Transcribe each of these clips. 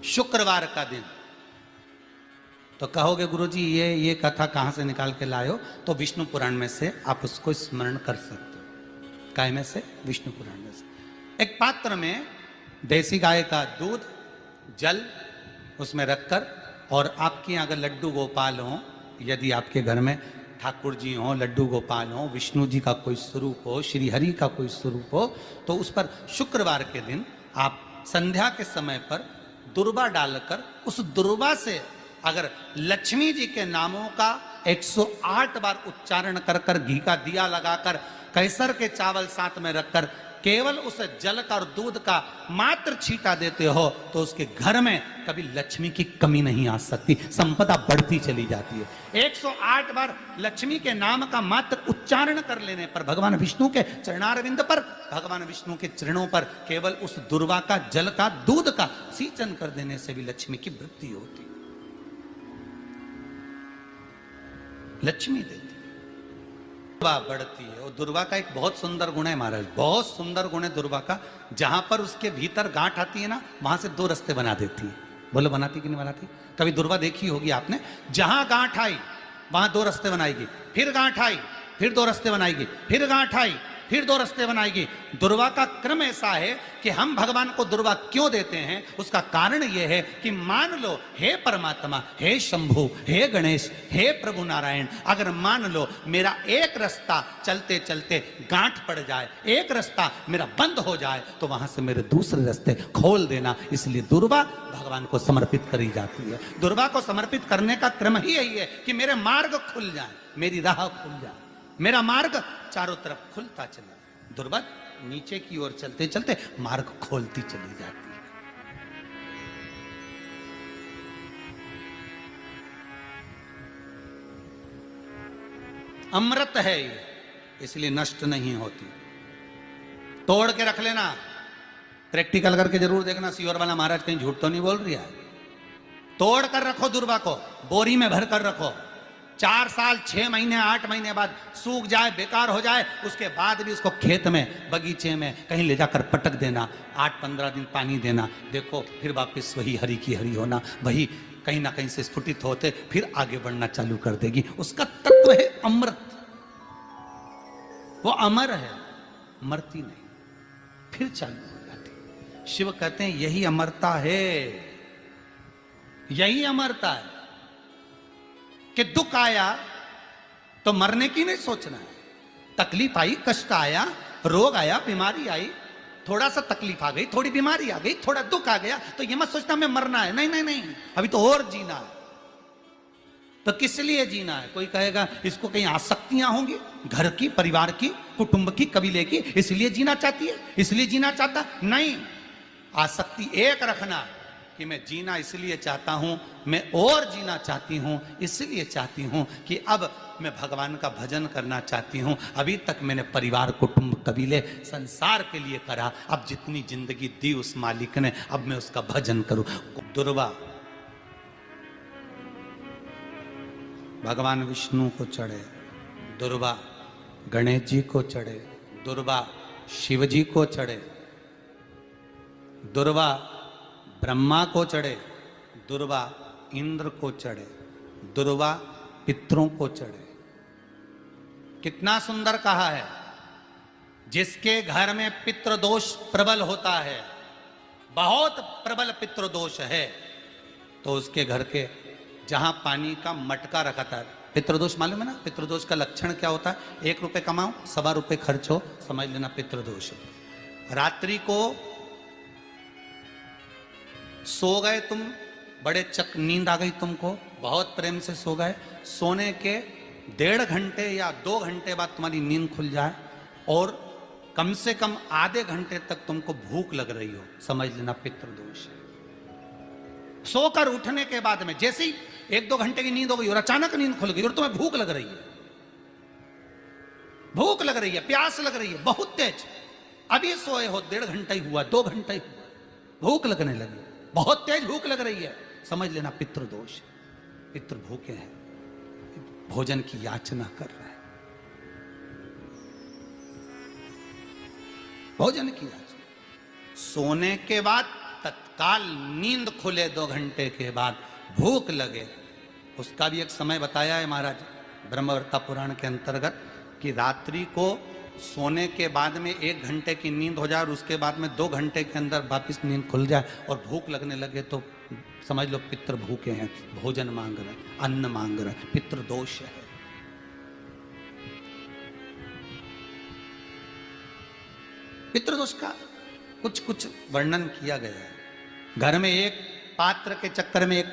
शुक्रवार का दिन। तो कहोगे गुरुजी ये कथा कहां से निकाल के लाए हो? तो विष्णु पुराण में से आप उसको स्मरण कर सकते हो। काय में से? विष्णु पुराण में से। एक पात्र में देसी गाय का दूध, जल उसमें रखकर, और आपके यहाँ अगर लड्डू गोपाल हो, यदि आपके घर में ठाकुर जी हो, लड्डू गोपाल हो, विष्णु जी का कोई स्वरूप हो, श्री हरि का कोई स्वरूप हो, तो उस पर शुक्रवार के दिन आप संध्या के समय पर दुर्वा डालकर, उस दुर्वा से अगर लक्ष्मी जी के नामों का 108 बार उच्चारण कर कर, घी का दिया लगाकर, कैसर के चावल साथ में रखकर, केवल उस जल का और दूध का मात्र छींटा देते हो, तो उसके घर में कभी लक्ष्मी की कमी नहीं आ सकती, संपदा बढ़ती चली जाती है। 108 बार लक्ष्मी के नाम का मात्र उच्चारण कर लेने पर, भगवान विष्णु के चरणारविंद पर, भगवान विष्णु के चरणों पर केवल उस दुर्वा का, जल का, दूध का सींचन कर देने से भी लक्ष्मी की वृद्धि होती, लक्ष्मी देती, दुर्वा बढ़ती है। और दुर्वा का एक बहुत सुंदर गुण है महाराज, बहुत सुंदर गुण है दुर्वा का। जहां पर उसके भीतर गांठ आती है ना, वहां से 2 रास्ते बना देती है। बोलो बनाती कि नहीं बनाती? कभी दुर्वा देखी होगी आपने? जहां गांठ आई वहां 2 रास्ते बनाएगी, फिर गांठ आई फिर 2 रास्ते बनाएगी, फिर गांठ आई फिर 2 रास्ते बनाएगी। दुर्वा का क्रम ऐसा है कि हम भगवान को दुर्वा क्यों देते हैं, उसका कारण यह है कि मान लो हे परमात्मा, हे शंभु, हे गणेश, हे प्रभु नारायण, अगर मान लो मेरा एक रास्ता चलते चलते गांठ पड़ जाए, एक रास्ता मेरा बंद हो जाए, तो वहां से मेरे दूसरे रास्ते खोल देना। इसलिए दुर्वा भगवान को समर्पित करी जाती है। दुर्वा को समर्पित करने का क्रम ही यही है कि मेरे मार्ग खुल जाए, मेरी राह खुल जाए, मेरा मार्ग चारों तरफ खुलता चला। दुर्वा नीचे की ओर चलते चलते मार्ग खोलती चली जाती है। अमृत है ये, इसलिए नष्ट नहीं होती। तोड़ के रख लेना, प्रैक्टिकल करके जरूर देखना, सीवर वाला महाराज कहीं झूठ तो नहीं बोल रही है। तोड़ कर रखो दुर्वा को, बोरी में भर कर रखो, 4 साल 6 महीने 8 महीने बाद सूख जाए, बेकार हो जाए, उसके बाद भी उसको खेत में, बगीचे में कहीं ले जाकर पटक देना, 8-15 दिन पानी देना, देखो फिर वापस वही हरि की हरि होना, वही कहीं ना कहीं से स्फुटित होते फिर आगे बढ़ना चालू कर देगी। उसका तत्व है अमृत, वो अमर है, मरती नहीं, फिर चालू हो जाती। शिव कहते हैं यही अमरता है, यही अमरता है कि दुख आया तो मरने की नहीं सोचना है। तकलीफ आई, कष्ट आया, रोग आया, बीमारी आई, थोड़ा सा तकलीफ आ गई, थोड़ी बीमारी आ गई, थोड़ा दुख आ गया, तो ये मत सोचना मैं मरना है। नहीं नहीं नहीं, अभी तो और जीना है। तो किस लिए जीना है? कोई कहेगा इसको कहीं आसक्तियां होंगी, घर की, परिवार की, कुटुंब की, कबीले की, इसलिए जीना चाहती है, इसलिए जीना चाहता नहीं। आसक्ति एक रखना कि मैं जीना इसलिए चाहता हूं, मैं और जीना चाहती हूं, इसलिए चाहती हूं कि अब मैं भगवान का भजन करना चाहती हूं। अभी तक मैंने परिवार, कुटुंब, कबीले, संसार के लिए करा, अब जितनी जिंदगी दी उस मालिक ने, अब मैं उसका भजन करूं। दुर्वा भगवान विष्णु को चढ़े, दुर्वा गणेश जी को चढ़े, दुर्वा शिव जी को चढ़े, दुर्वा ब्रह्मा को चढ़े, दुर्वा इंद्र को चढ़े, दुर्वा पितरों को चढ़े। कितना सुंदर कहा है। जिसके घर में पितृदोष प्रबल होता है, बहुत प्रबल पितृदोष है, तो उसके घर के जहां पानी का मटका रखा था, पितृदोष मालूम है ना? पितृदोष का लक्षण क्या होता है? 1 रुपए कमाओ, 1.25 रुपए खर्च हो, समझ लेना पितृदोष। रात्रि को सो गए तुम, बड़े चक नींद आ गई तुमको, बहुत प्रेम से सो गए, सोने के 1.5 घंटे या 2 घंटे बाद तुम्हारी नींद खुल जाए और कम से कम आधे घंटे तक तुमको भूख लग रही हो, समझ लेना पितृदोष है। सोकर उठने के बाद में जैसे ही 1-2 घंटे की नींद हो गई और अचानक नींद खुल गई और तुम्हें भूख लग रही है, भूख लग रही है, प्यास लग रही है बहुत तेज, अभी सोए हो, 1.5 घंटा ही हुआ, 2 घंटा ही हुआ, भूख लगने लगी, बहुत तेज भूख लग रही है, समझ लेना पितृदोष। पितृ भूखे हैं, भोजन की याचना कर रहे हैं, भोजन की याचना। सोने के बाद तत्काल नींद खुले 2 घंटे के बाद, भूख लगे, उसका भी एक समय बताया है महाराज ब्रह्मवर्ता पुराण के अंतर्गत कि रात्रि को सोने के बाद में 1 घंटे की नींद हो जाए और उसके बाद में 2 घंटे के अंदर वापिस नींद खुल जाए और भूख लगने लगे तो समझ लो पितृ भूखे हैं, भोजन मांग रहे, अन्न मांग रहे, पितृ दोष है। पितृदोष का कुछ कुछ वर्णन किया गया है। घर में एक पात्र के चक्कर में, एक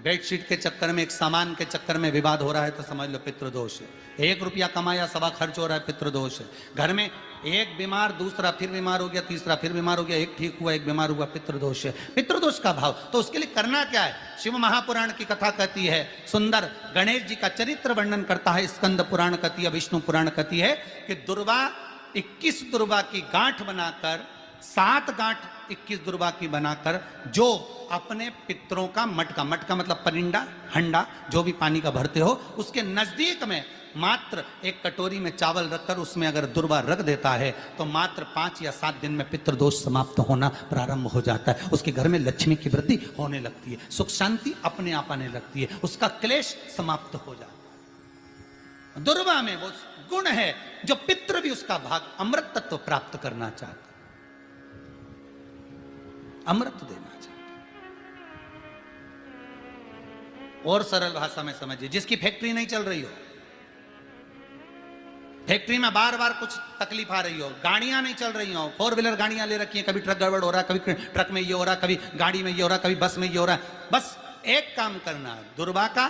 बेडशीट के चक्कर में, एक सामान के चक्कर में विवाद हो रहा है तो समझ लो पितृदोष है। 1 रुपया कमाया, सवा खर्च हो रहा है, पितृदोष है। घर में एक बीमार, दूसरा फिर बीमार हो गया, तीसरा फिर बीमार हो गया, एक ठीक हुआ, एक बीमार हुआ, पितृदोष है। पितृदोष का भाव, तो उसके लिए करना क्या है? शिव महापुराण की कथा कहती है, सुंदर गणेश जी का चरित्र वर्णन करता है, स्कंद पुराण कहती है, विष्णु पुराण कहती है कि दुर्वा 21 दुर्वा की गांठ बनाकर, 7 गांठ 21 दुर्वा की बनाकर जो अपने पितरों का मटका, मटका मतलब परिंदा, हंडा, जो भी पानी का भरते हो, उसके नजदीक में मात्र एक कटोरी में चावल रखकर उसमें अगर दुर्वा रख देता है तो मात्र 5 या 7 दिन में पितृदोष समाप्त होना प्रारंभ हो जाता है। उसके घर में लक्ष्मी की वृद्धि होने लगती है, सुख शांति अपने आप आने लगती है, उसका क्लेश समाप्त हो जाता है। दुर्वा में वो गुण है जो पितृ भी उसका भाग अमृत तत्व प्राप्त करना चाहता, अमृत देना चाहता। और सरल भाषा में समझिए, जिसकी फैक्ट्री नहीं चल रही हो, फैक्ट्री में बार बार कुछ तकलीफ आ रही हो, गाड़ियां नहीं चल रही हो, 4 व्हीलर गाड़ियां ले रखी हैं, कभी ट्रक गड़बड़ हो रहा है, कभी ट्रक में ये हो रहा है, कभी गाड़ी में ये हो रहा है, कभी बस में ये हो रहा है, बस एक काम करना है, दुर्वा का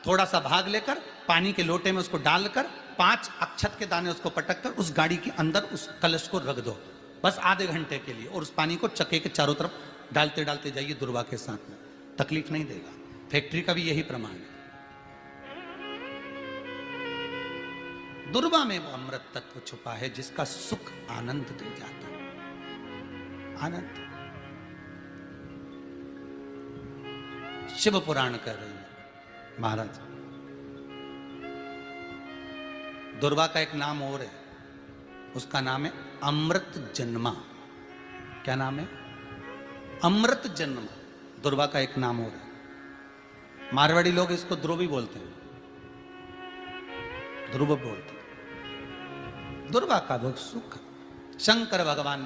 थोड़ा सा भाग लेकर पानी के लोटे में उसको डालकर 5 अक्षत के दाने उसको पटक कर उस गाड़ी के अंदर उस कलश को रख दो, बस आधे घंटे के लिए, और उस पानी को चक्के के चारों तरफ डालते डालते जाइए दुर्वा के साथ में, तकलीफ नहीं देगा। फैक्ट्री का भी यही प्रमाण है। दुर्वा में वो अमृत तत्व छुपा है जिसका सुख आनंद दे जाता है, आनंद। शिव पुराण कर रही है महाराज, दुर्वा का एक नाम और है, उसका नाम है अमृत जन्मा। क्या नाम है? अमृत जन्मा, दुर्वा का एक नाम और है। मारवाड़ी लोग इसको ध्रुवी बोलते हैं, ध्रुव बोलते हैं। दुर्वा का वो सुख, शंकर भगवान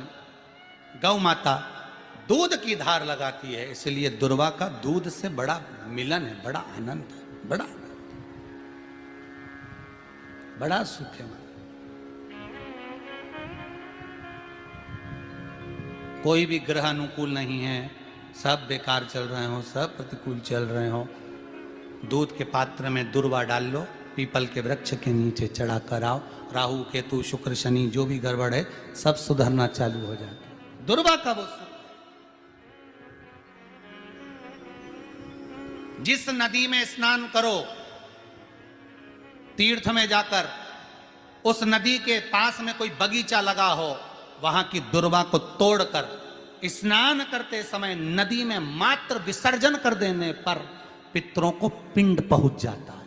गौ माता दूध की धार लगाती है, इसलिए दुर्वा का दूध से बड़ा मिलन है, बड़ा आनंद है, बड़ा आनंद, बड़ा सुख है। कोई भी ग्रह अनुकूल नहीं है, सब बेकार चल रहे हो, सब प्रतिकूल चल रहे हो, दूध के पात्र में दुर्वा डाल लो, पीपल के वृक्ष के नीचे चढ़ा कर आओ, राहु केतु शुक्र शनि जो भी गड़बड़ है सब सुधरना चालू हो जाता है। दुर्वा का वो सुख। जिस नदी में स्नान करो, तीर्थ में जाकर उस नदी के पास में कोई बगीचा लगा हो, वहां की दुर्वा को तोड़कर स्नान करते समय नदी में मात्र विसर्जन कर देने पर पितरों को पिंड पहुंच जाता है।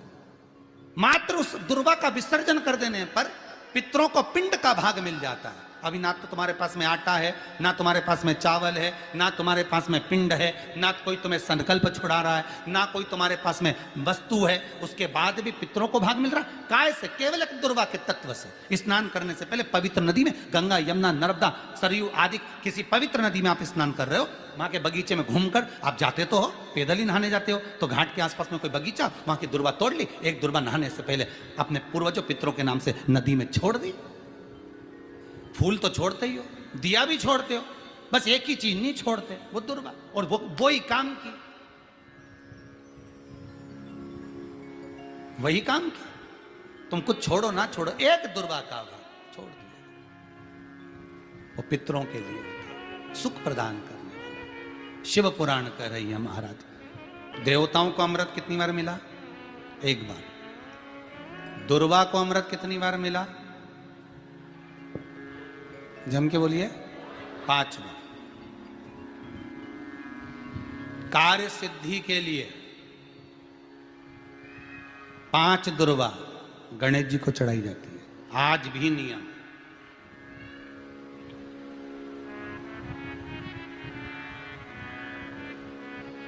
मात्र उस दुर्वा का विसर्जन कर देने पर पितरों को पिंड का भाग मिल जाता है। अभी ना तो तुम्हारे पास में आटा है, ना तुम्हारे पास में चावल है, ना तुम्हारे पास में पिंड है, ना कोई तुम्हें संकल्प छुड़ा रहा है, ना कोई तुम्हारे पास में वस्तु है, उसके बाद भी पितरों को भाग मिल रहा है। काय से? केवल एक दुर्वा के तत्व से। स्नान करने से पहले पवित्र नदी में, गंगा यमुना नर्मदा सरयू आदि किसी पवित्र नदी में आप स्नान कर रहे हो, वहां के बगीचे में घूमकर आप जाते तो हो, पैदल ही नहाने जाते हो, तो घाट के आसपास में कोई बगीचा, वहां की दुर्वा तोड़ ली, एक दुर्वा नहाने से पहले अपने पूर्वजों पितरों के नाम से नदी में छोड़ दी। फूल तो छोड़ते ही हो, दिया भी छोड़ते हो, बस एक ही चीज नहीं छोड़ते, वो दुर्वा, और वो ही काम की, वही काम की। तुम कुछ छोड़ो ना छोड़ो, एक दुर्वा का भाग छोड़ दिया, वो पितरों के लिए होता, सुख प्रदान करने वाला। शिव पुराण कह रही है महाराज, देवताओं को अमृत कितनी बार मिला? 1 बार। दुर्वा को अमृत कितनी बार मिला? जम के बोलिए, 5 बार। कार्य सिद्धि के लिए 5 दुर्वा गणेश जी को चढ़ाई जाती है, आज भी नियम है।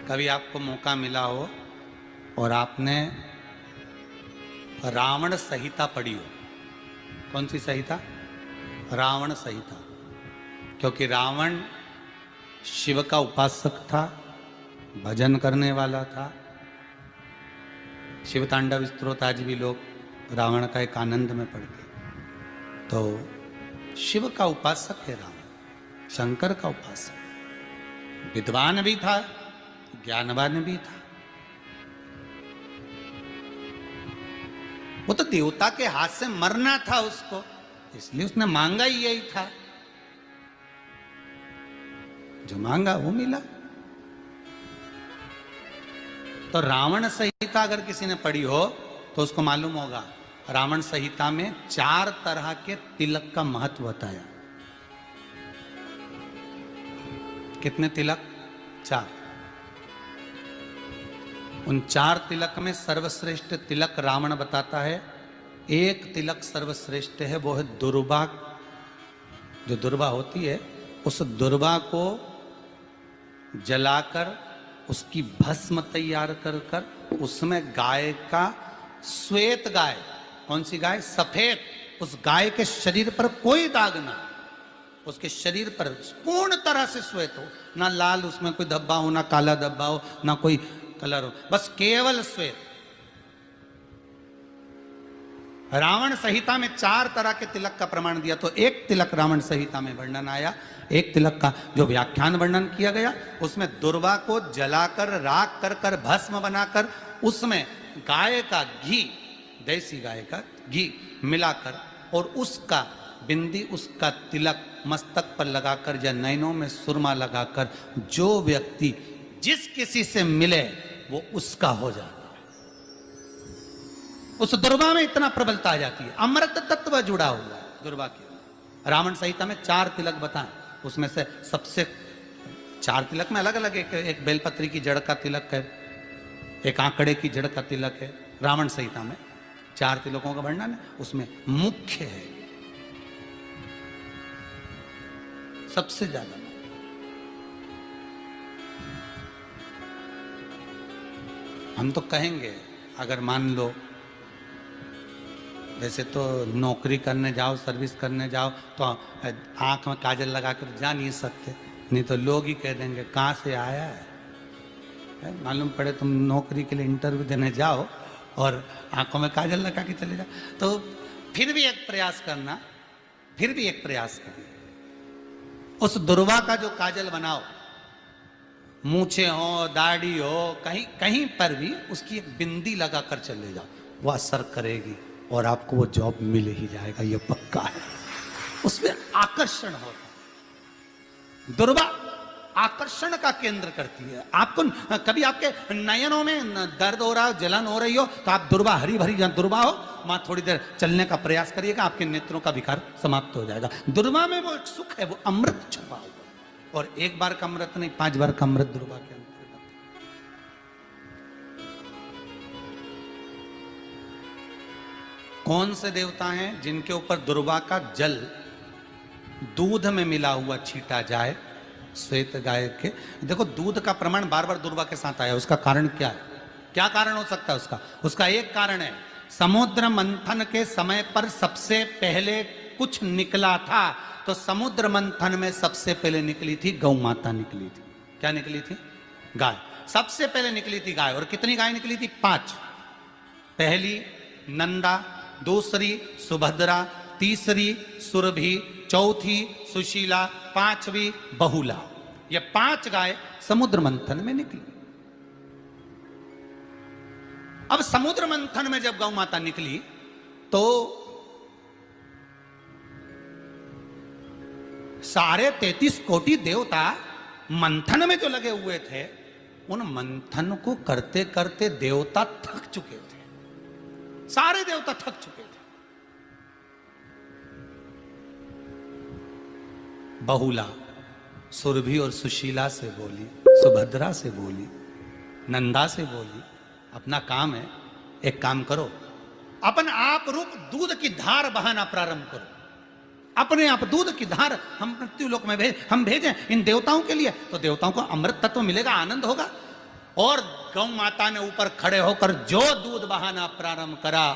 कभी आपको मौका मिला हो और आपने रावण संहिता पढ़ी हो। कौन सी संहिता? रावण संहिता। क्योंकि रावण शिव का उपासक था, भजन करने वाला था। शिव तांडव स्तोत्र आज भी लोग रावण का एक आनंद में पढ़ते। तो शिव का उपासक है रावण, शंकर का उपासक। विद्वान भी था, ज्ञानवान भी था। वो तो देवता के हाथ से मरना था उसको, इसलिए उसने मांगा ही यही था। जो मांगा वो मिला। तो रावण संहिता अगर किसी ने पढ़ी हो तो उसको मालूम होगा, रावण संहिता में 4 तरह के तिलक का महत्व बताया। कितने तिलक? 4। उन 4 तिलक में सर्वश्रेष्ठ तिलक रावण बताता है। एक तिलक सर्वश्रेष्ठ है, वो है दुर्वा। जो दुर्वा होती है, उस दुर्वा को जलाकर उसकी भस्म तैयार कर कर उसमें गाय का श्वेत गाय, कौन सी गाय? सफेद। उस गाय के शरीर पर कोई दाग ना, उसके शरीर पर पूर्ण तरह से श्वेत हो, ना लाल उसमें कोई धब्बा हो, ना काला धब्बा हो, ना कोई कलर हो, बस केवल श्वेत। रावण संहिता में 4 तरह के तिलक का प्रमाण दिया। तो एक तिलक रावण संहिता में वर्णन आया, एक तिलक का जो व्याख्यान वर्णन किया गया, उसमें दुर्वा को जलाकर राख कर कर भस्म बनाकर उसमें गाय का घी, देसी गाय का घी मिलाकर और उसका बिंदी, उसका तिलक मस्तक पर लगाकर या नैनों में सुरमा लगाकर जो व्यक्ति जिस किसी से मिले वो उसका हो जाता है। उस दुर्वा में इतना प्रबलता आ जाती है, अमृत तत्व जुड़ा हुआ है दुर्वा के। रावण संहिता में 4 तिलक बताएं, उसमें से सबसे 4 तिलक में अलग अलग, एक बेलपत्री की जड़ का तिलक है, एक आंकड़े की जड़ का तिलक है। रावण संहिता में 4 तिलकों का वर्णन है, उसमें मुख्य है सबसे ज्यादा। हम तो कहेंगे, अगर मान लो वैसे तो नौकरी करने जाओ, सर्विस करने जाओ तो आंख में काजल लगा कर जा नहीं सकते, नहीं तो लोग ही कह देंगे कहाँ से आया है। मालूम पड़े तुम नौकरी के लिए इंटरव्यू देने जाओ और आंखों में काजल लगा के चले जाओ, तो फिर भी एक प्रयास करना, फिर भी एक प्रयास करना। उस दुर्वा का जो काजल बनाओ, मूछे हो, दाढ़ी हो, कहीं कहीं पर भी उसकी एक बिंदी लगा कर चले जाओ, वो असर करेगी और आपको वो जॉब मिल ही जाएगा, ये पक्का है। उसमें आकर्षण होता है। दुर्वा आकर्षण का केंद्र करती है। आपको कभी आपके नयनों में दर्द हो रहा हो, जलन हो रही हो, तो आप दुर्वा, हरी भरी दुर्वा हो, वहां थोड़ी देर चलने का प्रयास करिएगा, आपके नेत्रों का विकार समाप्त हो जाएगा। दुर्वा में वो एक सुख है, वो अमृत छुपा हुआ, और एक बार का अमृत नहीं, 5 बार का अमृत दुर्वा के अंतर्गत। कौन से देवता हैं जिनके ऊपर दुर्वा का जल दूध में मिला हुआ छीटा जाए? श्वेत गाय के। देखो, दूध का प्रमाण बार बार दुर्वा के साथ आया, उसका कारण क्या है? क्या कारण हो सकता है उसका? उसका एक कारण है, समुद्र मंथन के समय पर सबसे पहले कुछ निकला था, तो समुद्र मंथन में सबसे पहले निकली थी गौ माता निकली थी। क्या निकली थी? गाय। सबसे पहले निकली थी गाय। और कितनी गाय निकली थी? 5। पहली नंदा, दूसरी सुभद्रा, तीसरी सुरभि, चौथी सुशीला, 5वीं बहुला। ये 5 गाय समुद्र मंथन में निकली। अब समुद्र मंथन में जब गौ माता निकली तो सारे 33 कोटि देवता मंथन में जो लगे हुए थे, उन मंथन को करते करते देवता थक चुके थे। सारे देवता थक चुके थे। बहुला सुरभि और सुशीला से बोली, सुभद्रा से बोली, नंदा से बोली, अपना काम है, एक काम करो, अपन आप रूप दूध की धार बहाना प्रारंभ करो। अपने आप दूध की धार हम मृत्यु लोक में हम भेजें इन देवताओं के लिए, तो देवताओं को अमृत तत्व मिलेगा, आनंद होगा। और गौ माता ने ऊपर खड़े होकर जो दूध बहाना प्रारंभ करा,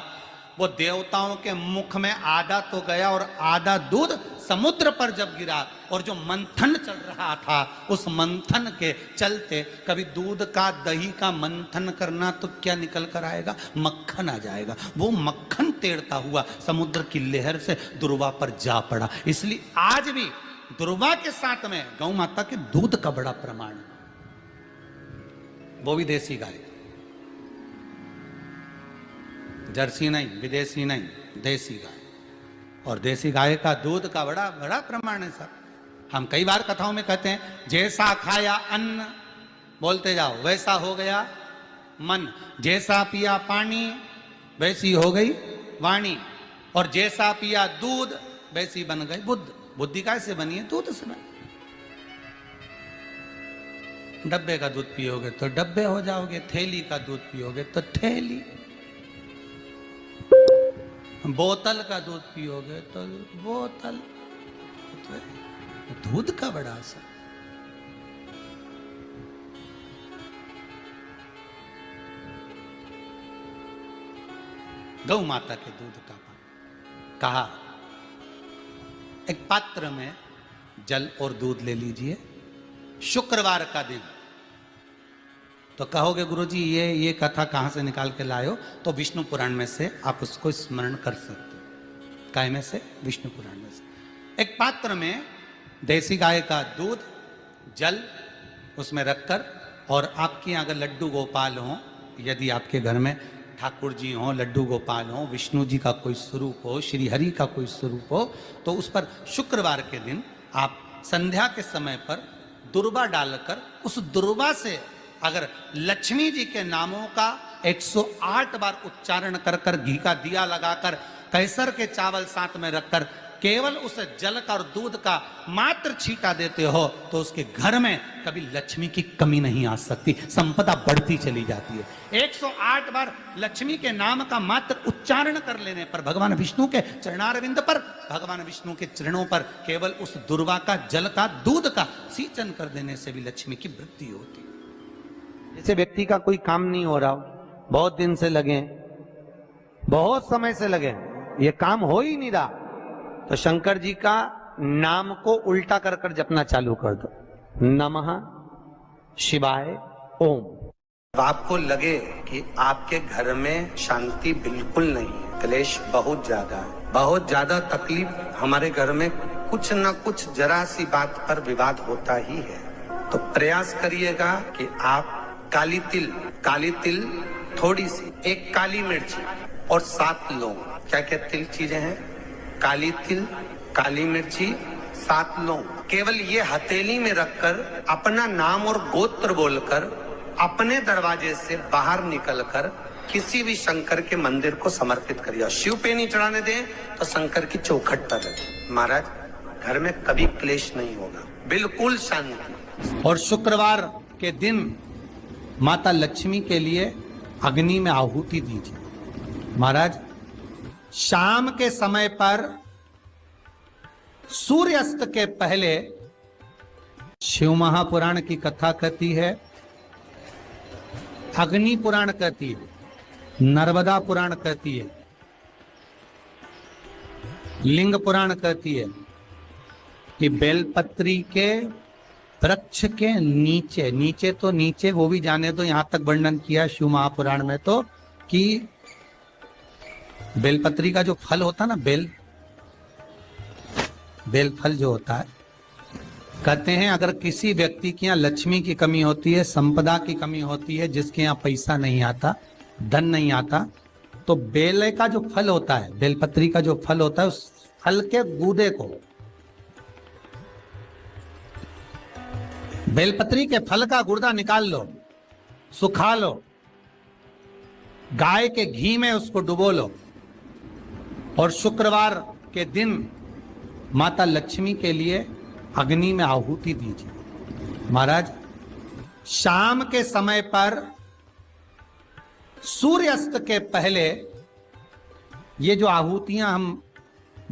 वो देवताओं के मुख में आधा तो गया और आधा दूध समुद्र पर जब गिरा, और जो मंथन चल रहा था उस मंथन के चलते कभी दूध का दही का मंथन करना तो क्या निकल कर आएगा, मक्खन आ जाएगा। वो मक्खन तेड़ता हुआ समुद्र की लहर से दुर्वा पर जा पड़ा। इसलिए आज भी दुर्वा के साथ में गौ माता के दूध का बड़ा प्रमाण, वो भी देसी गाय, जर्सी नहीं, विदेशी नहीं, देसी गाय। और देसी गाय का दूध का बड़ा बड़ा प्रमाण है सर। हम कई बार कथाओं में कहते हैं, जैसा खाया अन्न, बोलते जाओ, वैसा हो गया मन, जैसा पिया पानी वैसी हो गई वाणी, और जैसा पिया दूध वैसी बन गई बुद्ध। बुद्धि कैसे बनी है? दूध से बनी। डब्बे का दूध पियोगे तो डब्बे हो जाओगे, थैली का दूध पियोगे तो थैली, बोतल का दूध पियोगे तो बोतल। तो दूध का बड़ा असर। गौ माता के दूध का पान। कहा एक पात्र में जल और दूध ले लीजिए, शुक्रवार का दिन। तो कहोगे गुरुजी ये कथा कहां से निकाल के लाए हो? तो विष्णु पुराण में से आप उसको स्मरण कर सकते हो। काय में से? विष्णु पुराण में से। एक पात्र में देसी गाय का दूध, जल उसमें रखकर, और आपके अगर लड्डू गोपाल हो, यदि आपके घर में ठाकुर जी हो, लड्डू गोपाल हो, विष्णु जी का कोई स्वरूप हो, श्री हरि का कोई स्वरूप हो, तो उस पर शुक्रवार के दिन आप संध्या के समय पर दुर्वा डालकर, उस दुर्वा से अगर लक्ष्मी जी के नामों का 108 बार उच्चारण कर कर, घी का दिया लगाकर, कैसर के चावल साथ में रखकर, केवल उस जल का और दूध का मात्र छींटा देते हो, तो उसके घर में कभी लक्ष्मी की कमी नहीं आ सकती, संपदा बढ़ती चली जाती है। 108 बार लक्ष्मी के नाम का मात्र उच्चारण कर लेने पर, भगवान विष्णु के चरणारविंद पर, भगवान विष्णु के चरणों पर केवल उस दुर्वा का जल का दूध का सींचन कर देने से भी लक्ष्मी की वृद्धि होती है। जैसे व्यक्ति का कोई काम नहीं हो रहा, बहुत दिन से लगे, बहुत समय से लगे, ये काम हो ही नहीं रहा, तो शंकर जी का नाम को उल्टा कर कर जपना चालू कर दो, नमः शिवाय ओम। आपको लगे कि आपके घर में शांति बिल्कुल नहीं है, क्लेश बहुत ज्यादा है, बहुत ज्यादा तकलीफ, हमारे घर में कुछ न कुछ जरा सी बात पर विवाद होता ही है, तो प्रयास करिएगा कि आप काली तिल थोड़ी सी, एक काली मिर्ची और 7 लौंग, क्या क्या तिल चीजें हैं, काली तिल, काली मिर्ची, 7 लौंग, केवल ये हथेली में रखकर अपना नाम और गोत्र बोलकर अपने दरवाजे से बाहर निकलकर किसी भी शंकर के मंदिर को समर्पित करिए। शिव पे नहीं चढ़ाने दें तो शंकर की चौखट पर रखें। महाराज घर में कभी क्लेश नहीं होगा, बिल्कुल शांति। और शुक्रवार के दिन माता लक्ष्मी के लिए अग्नि में आहुति दीजिए। महाराज शाम के समय पर सूर्यास्त के पहले शिव महापुराण की कथा कहती है, अग्नि पुराण कहती है, नर्मदा पुराण कहती है, लिंग पुराण कहती है कि बेलपत्री के वृक्ष के नीचे वो भी जाने तो यहां तक वर्णन किया शिव महापुराण में तो, कि बेलपत्री का जो फल होता ना, बेल फल जो होता है, कहते हैं अगर किसी व्यक्ति के यहाँ लक्ष्मी की कमी होती है, संपदा की कमी होती है, जिसके यहाँ पैसा नहीं आता, धन नहीं आता, तो बेल का जो फल होता है, बेलपत्री का जो फल होता है, उस फल के गूदे को, बेलपत्री के फल का गुर्दा निकाल लो, सुखा लो, गाय के घी में उसको डुबो लो, और शुक्रवार के दिन माता लक्ष्मी के लिए अग्नि में आहुति दीजिए। महाराज शाम के समय पर सूर्यास्त के पहले ये जो आहुतियां हम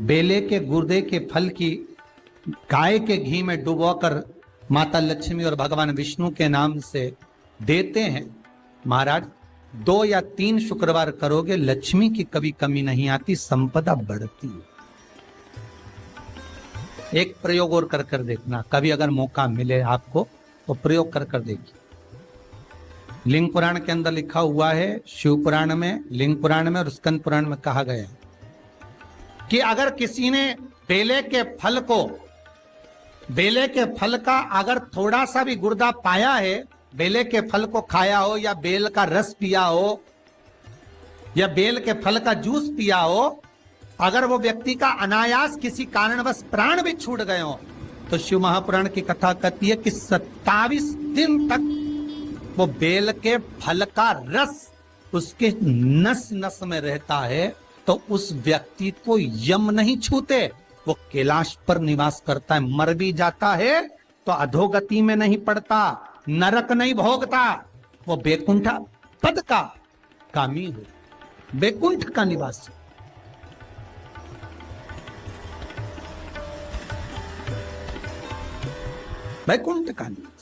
बेले के गुर्दे के फल की गाय के घी में डुबोकर माता लक्ष्मी और भगवान विष्णु के नाम से देते हैं महाराज। 2 या 3 शुक्रवार करोगे, लक्ष्मी की कभी कमी नहीं आती, संपदा बढ़ती है। एक प्रयोग और कर देखना, कभी अगर मौका मिले आपको तो प्रयोग कर देखिए। लिंग पुराण के अंदर लिखा हुआ है, शिव पुराण में, लिंग पुराण में और स्कंद पुराण में कहा गया है कि अगर किसी ने बेले के फल का अगर थोड़ा सा भी गुर्दा पाया है, बेले के फल को खाया हो या बेल का रस पिया हो या बेल के फल का जूस पिया हो, अगर वो व्यक्ति का अनायास किसी कारणवश प्राण भी छूट गए हो, तो शिव महापुराण की कथा कहती है कि 27 दिन तक वो बेल के फल का रस उसके नस नस में रहता है, तो उस व्यक्ति को यम नहीं छूते, वो कैलाश पर निवास करता है। मर भी जाता है तो अधोगति में नहीं पड़ता, नरक नहीं भोगता, वो बैकुंठ पद का कामी हो, बैकुंठ का निवासी। बैकुंठ का निवासी।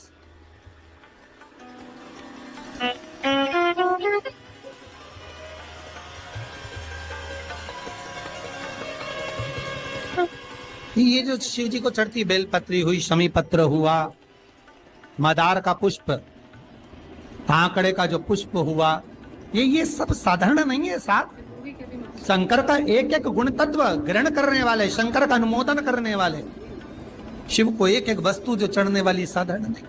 ये जो शिव जी को चढ़ती बेलपत्री हुई, शमी पत्र हुआ, मदार का पुष्प, आंकड़े का जो पुष्प हुआ, ये सब साधारण नहीं है। साथ शंकर का एक एक गुण तत्व ग्रहण करने वाले, शंकर का अनुमोदन करने वाले, शिव को एक एक वस्तु जो चढ़ने वाली साधारण नहीं।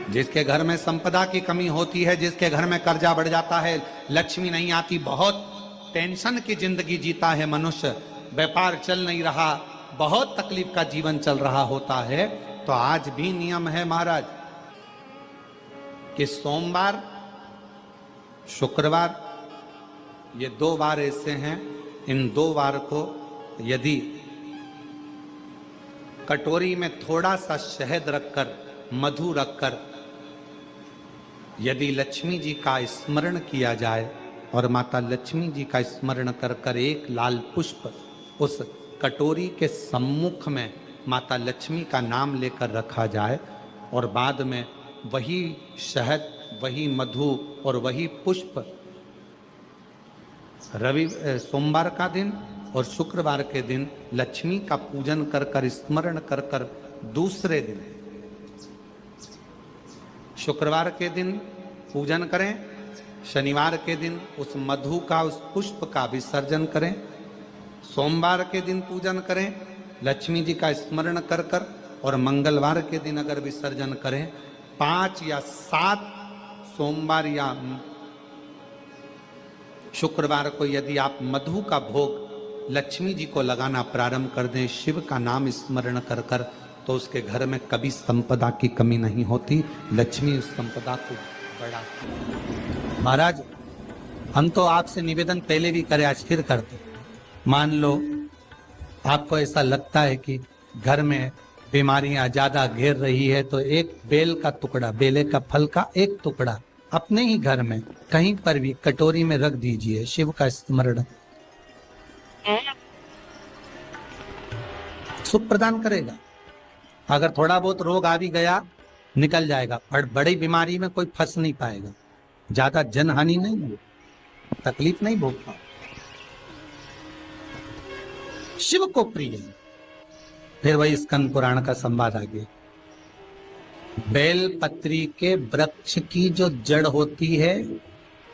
जिसके घर में संपदा की कमी होती है, जिसके घर में कर्जा बढ़ जाता है, लक्ष्मी नहीं आती, बहुत टेंशन की जिंदगी जीता है मनुष्य, व्यापार चल नहीं रहा, बहुत तकलीफ का जीवन चल रहा होता है, तो आज भी नियम है महाराज कि सोमवार, शुक्रवार, ये 2 वार ऐसे हैं, इन 2 वार को यदि कटोरी में थोड़ा सा शहद रखकर, मधु रखकर यदि लक्ष्मी जी का स्मरण किया जाए और माता लक्ष्मी जी का स्मरण कर कर एक लाल पुष्प उस कटोरी के सम्मुख में माता लक्ष्मी का नाम लेकर रखा जाए और बाद में वही शहद, वही मधु और वही पुष्प सोमवार का दिन और शुक्रवार के दिन लक्ष्मी का पूजन कर कर, स्मरण कर कर, दूसरे दिन शुक्रवार के दिन पूजन करें, शनिवार के दिन उस मधु का, उस पुष्प का विसर्जन करें, सोमवार के दिन पूजन करें लक्ष्मी जी का स्मरण कर कर, और मंगलवार के दिन अगर विसर्जन करें, 5 या 7 सोमवार या शुक्रवार को यदि आप मधु का भोग लक्ष्मी जी को लगाना प्रारंभ कर दें, शिव का नाम स्मरण कर कर, तो उसके घर में कभी संपदा की कमी नहीं होती, लक्ष्मी उस संपदा को बढ़ा। महाराज हम तो आपसे निवेदन पहले भी करे, आज फिर करते। मान लो आपको ऐसा लगता है कि घर में बीमारियां ज्यादा घेर रही है, तो एक बेल का टुकड़ा, बेले का फल का एक टुकड़ा अपने ही घर में कहीं पर भी कटोरी में रख दीजिए, शिव का स्मरण, सुख प्रदान करेगा। अगर थोड़ा बहुत रोग आ भी गया निकल जाएगा, पर बड़ी बीमारी में कोई फंस नहीं पाएगा, ज्यादा जनहानि नहीं हो, तकलीफ नहीं भोगता। शिव को प्रिय है। फिर वही स्कंद पुराण का संवाद आगे, बेल पत्री के वृक्ष की जो जड़ होती है,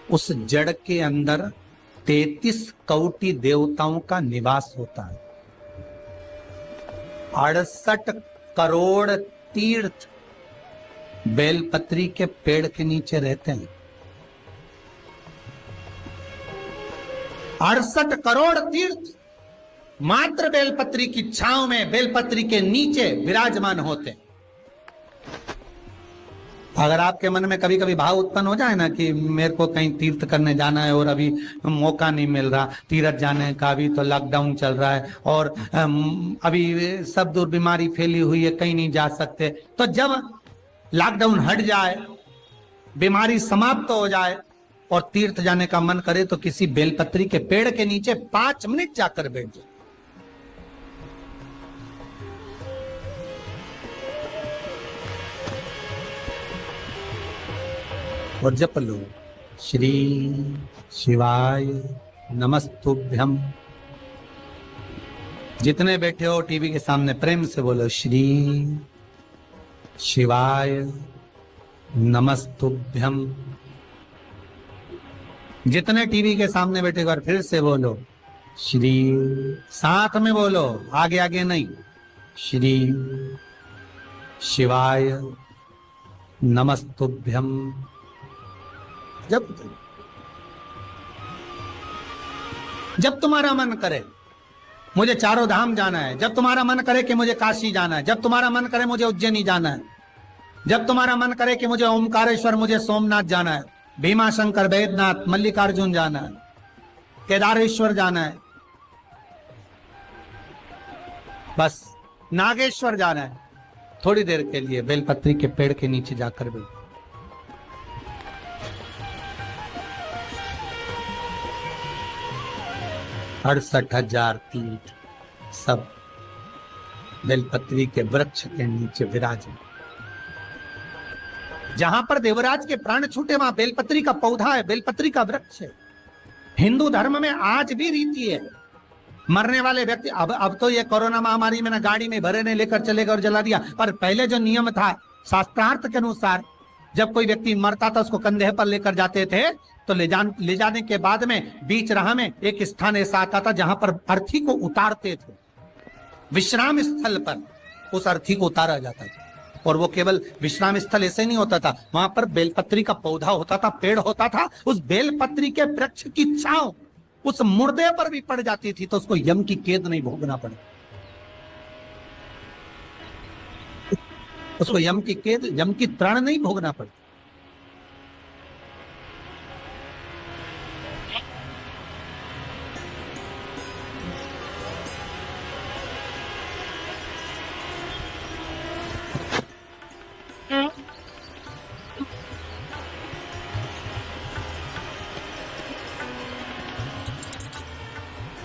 उस जड़ के अंदर 33 कोटि देवताओं का निवास होता है। 68 करोड़ तीर्थ बेलपत्री के पेड़ के नीचे रहते हैं। 68 करोड़ तीर्थ मात्र बेलपत्री की छांव में, बेलपत्री के नीचे विराजमान होते हैं। अगर आपके मन में कभी कभी भाव उत्पन्न हो जाए ना कि मेरे को कहीं तीर्थ करने जाना है और अभी मौका नहीं मिल रहा, तीर्थ जाने का, अभी तो लॉकडाउन चल रहा है और अभी सब दूर बीमारी फैली हुई है, कहीं नहीं जा सकते, तो जब लॉकडाउन हट जाए, बीमारी समाप्त हो जाए और तीर्थ जाने का मन करे, तो किसी बेलपत्री के पेड़ के नीचे 5 मिनट जाकर बैठ जाए। और जप लो, श्री शिवाय नमस्तुभ्यम। जितने बैठे हो टीवी के सामने प्रेम से बोलो, श्री शिवाय नमस्तुभ्यम। जितने टीवी के सामने बैठे एक बार फिर से बोलो, श्री, साथ में बोलो, आगे आगे नहीं, श्री शिवाय नमस्तुभ्यम। जब तुम्हारा मन करे मुझे चारों धाम जाना है, जब तुम्हारा मन करे कि मुझे काशी जाना है, जब तुम्हारा मन करे मुझे उज्जैनी जाना है, जब तुम्हारा मन करे कि मुझे ओमकारेश्वर, मुझे सोमनाथ जाना है, भीमा शंकर, बैद्यनाथ, मल्लिकार्जुन जाना है, केदारेश्वर जाना है, बस नागेश्वर जाना है, थोड़ी देर के लिए बेलपत्री के पेड़ के नीचे जाकर भी 68,000 तीर्थ सब बेलपत्री के वृक्ष के नीचे विराजमान। जहां पर देवराज के प्राण छूटे वहां बेलपत्री का पौधा है, बेलपत्री का वृक्ष है। हिंदू धर्म में आज भी रीति है, मरने वाले व्यक्ति, अब तो ये कोरोना महामारी में ना गाड़ी में भरे ने लेकर चले गए और जला दिया, पर पहले जो नियम था शास्त्रार्थ के अनुसार, जब कोई व्यक्ति मरता था उसको कंधे पर लेकर जाते थे, तो ले जाने के बाद में बीच राह में एक स्थान ऐसा आता था जहां पर अर्थी को उतारते थे, विश्राम स्थल पर उस अर्थी को उतारा जाता था। और वो केवल विश्राम स्थल ऐसे नहीं होता था, वहां पर बेलपत्री का पौधा होता था, पेड़ होता था, उस बेलपत्री के वृक्ष की छांव उस मुर्दे पर भी पड़ जाती थी तो उसको यम की कैद नहीं भोगना पड़े, उसको यम की कैद, यम की त्राण नहीं भोगना पड़े।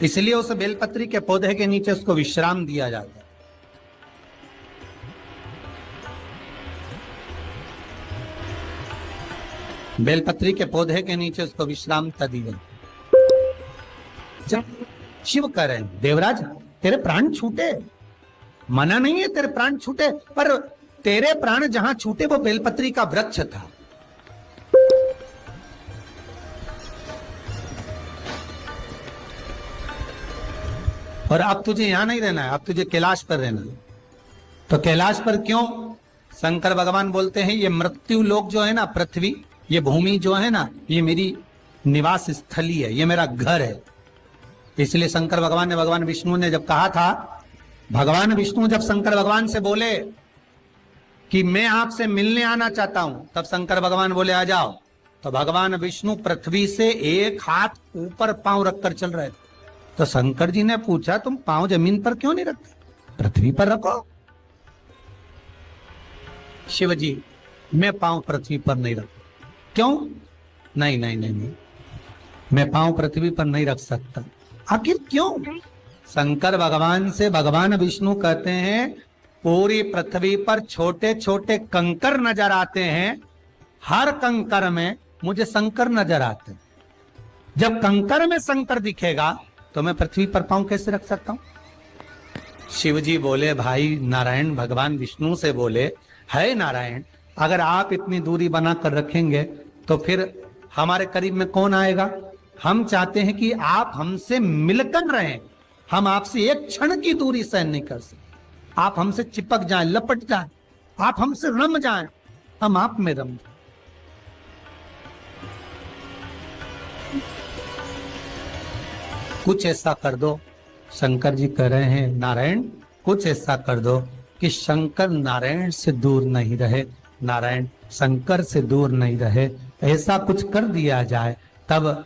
इसलिए उस बेलपत्री के पौधे के नीचे उसको विश्राम दिया जाता है। बेलपत्री के पौधे के नीचे उसको विश्रामता दी गई। जब शिव कह रहे हैं, देवराज तेरे प्राण छूटे, मना नहीं है तेरे प्राण छूटे, पर तेरे प्राण जहां छूटे वो बेलपत्री का वृक्ष था। और अब तुझे यहां नहीं रहना है, अब तुझे कैलाश पर रहना है। तो कैलाश पर क्यों? शंकर भगवान बोलते हैं ये मृत्यु लोक जो है ना, पृथ्वी, ये भूमि जो है ना, ये मेरी निवास स्थली है, ये मेरा घर है। इसलिए शंकर भगवान ने, भगवान विष्णु ने जब कहा था, भगवान विष्णु जब शंकर भगवान से बोले कि मैं आपसे मिलने आना चाहता हूं, तब शंकर भगवान बोले आ जाओ। तो भगवान विष्णु पृथ्वी से एक हाथ ऊपर पांव रखकर चल रहे थे। तो शंकर जी ने पूछा तुम पांव जमीन पर क्यों नहीं रखते, पृथ्वी पर रखो। शिव जी मैं पांव पृथ्वी पर नहीं रख, क्यों? नहीं नहीं नहीं नहीं, मैं पांव पृथ्वी पर नहीं रख सकता। आखिर क्यों? शंकर भगवान से भगवान विष्णु कहते हैं पूरी पृथ्वी पर छोटे छोटे कंकर नजर आते हैं, हर कंकर में मुझे शंकर नजर आते हैं। जब कंकर में शंकर दिखेगा तो मैं पृथ्वी पर पांव कैसे रख सकता हूं? शिव जी बोले, भाई नारायण भगवान विष्णु से बोले, है नारायण अगर आप इतनी दूरी बनाकर रखेंगे तो फिर हमारे करीब में कौन आएगा? हम चाहते हैं कि आप हमसे मिलकर रहें, हम आपसे एक क्षण की दूरी सहन नहीं कर सकते। आप हमसे चिपक जाएं, लपट जाएं, आप हमसे रम जाएं, हम आप में रम जाएं। कुछ ऐसा कर दो, शंकर जी कह रहे हैं नारायण कुछ ऐसा कर दो कि शंकर नारायण से दूर नहीं रहे, नारायण शंकर से दूर नहीं रहे, ऐसा कुछ कर दिया जाए। तब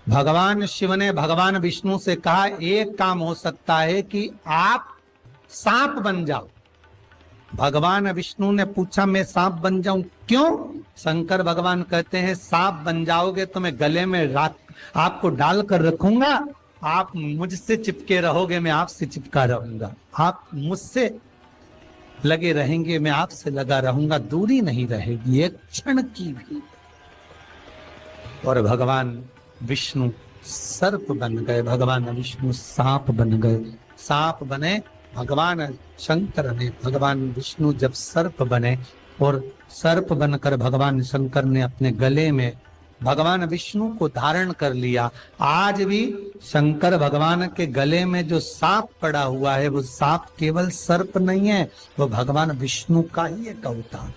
भगवान शिव ने भगवान विष्णु से कहा एक काम हो सकता है कि आप सांप बन जाओ। भगवान विष्णु ने पूछा मैं सांप बन जाऊं क्यों? शंकर भगवान कहते हैं सांप बन जाओगे तो मैं गले में आपको डालकर रखूंगा, आप मुझसे चिपके रहोगे, मैं आपसे चिपका रहूंगा, आप मुझसे लगे रहेंगे, मैं आपसे लगा रहूंगा, दूरी नहीं रहेगी एक क्षण की भी। और भगवान विष्णु सर्प बन गए, भगवान विष्णु सांप बन गए। सांप बने भगवान शंकर ने, भगवान विष्णु जब सर्प बने और सर्प बनकर भगवान शंकर ने अपने गले में भगवान विष्णु को धारण कर लिया। आज भी शंकर भगवान के गले में जो सांप पड़ा हुआ है वो सांप केवल सर्प नहीं है, वो भगवान विष्णु का ही एक अवतार।